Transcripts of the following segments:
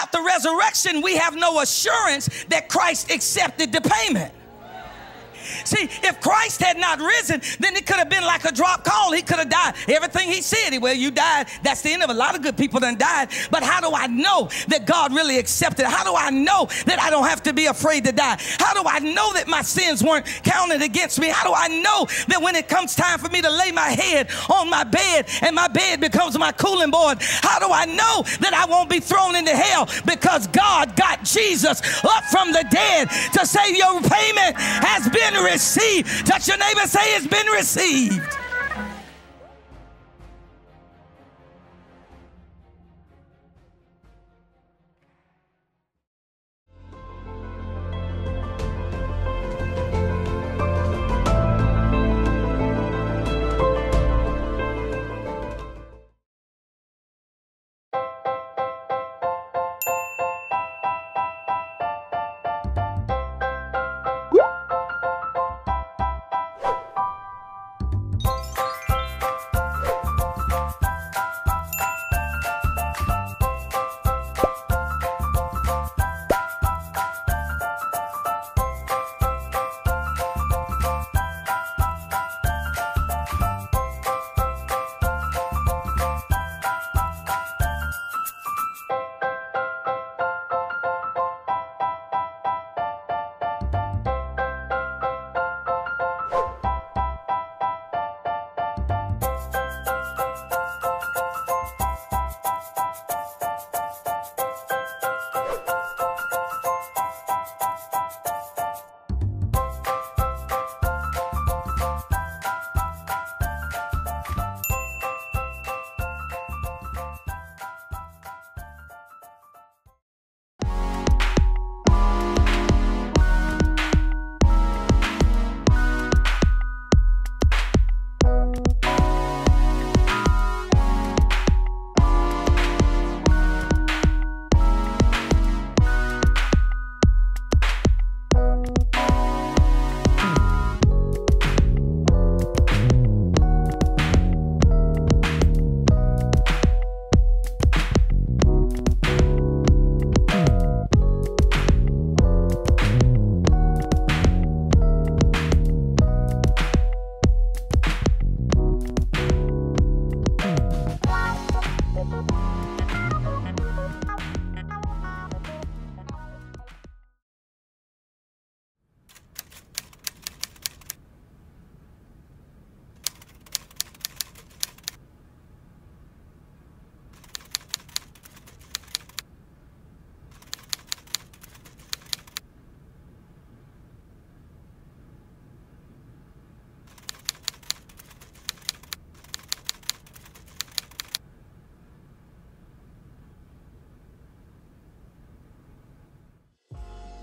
without the resurrection, we have no assurance that Christ accepted the payment. See, if Christ had not risen, then it could have been like a drop call. He could have died. Everything he said, well, you died. That's the end of it. A lot of good people done died. But how do I know that God really accepted? How do I know that I don't have to be afraid to die? How do I know that my sins weren't counted against me? How do I know that when it comes time for me to lay my head on my bed and my bed becomes my cooling board? How do I know that I won't be thrown into hell? Because God got Jesus up from the dead to say your payment has been received. Touch your neighbor, say it's been received.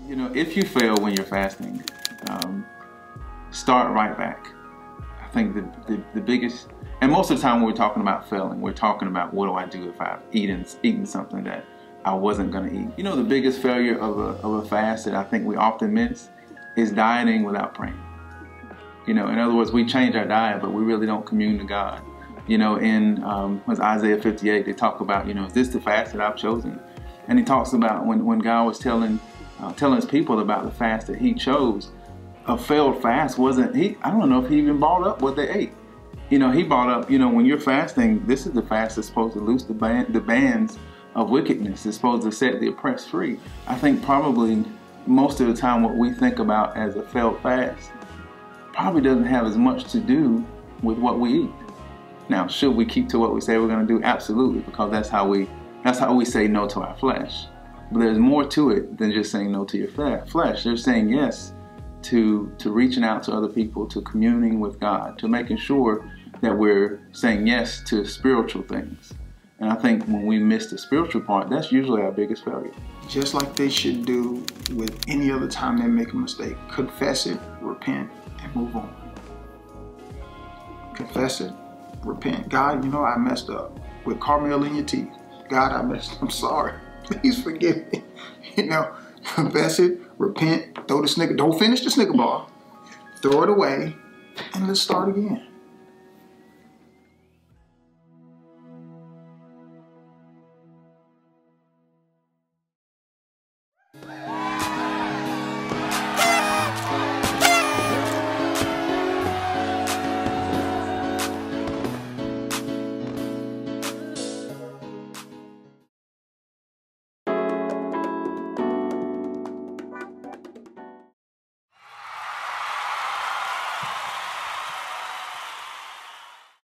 You know, if you fail when you're fasting, start right back. I think the biggest, and most of the time when we're talking about failing, we're talking about what do I do if I've eaten something that I wasn't going to eat. You know, the biggest failure of a fast that I think we often miss is dieting without praying. You know, in other words, we change our diet, but we really don't commune to God. You know, in Isaiah 58, they talk about, you know, is this the fast that I've chosen? And he talks about when God was telling his people about the fast that he chose. A failed fast wasn't, I don't know if he even brought up what they ate. You know, he brought up, you know, when you're fasting, this is the fast that's supposed to loose the bands of wickedness. It's supposed to set the oppressed free. I think probably most of the time what we think about as a failed fast probably doesn't have as much to do with what we eat. Now, should we keep to what we say we're going to do? Absolutely, because that's how we say no to our flesh. But there's more to it than just saying no to your flesh. They're saying yes to reaching out to other people, to communing with God, to making sure that we're saying yes to spiritual things. And I think when we miss the spiritual part, that's usually our biggest failure. Just like they should do with any other time they make a mistake. Confess it, repent, and move on. Confess it, repent. God, you know, I messed up. With caramel in your teeth. God, I'm sorry. Please forgive me. You know, confess it, repent, throw the Snicker, don't finish the Snicker bar, throw it away, and let's start again.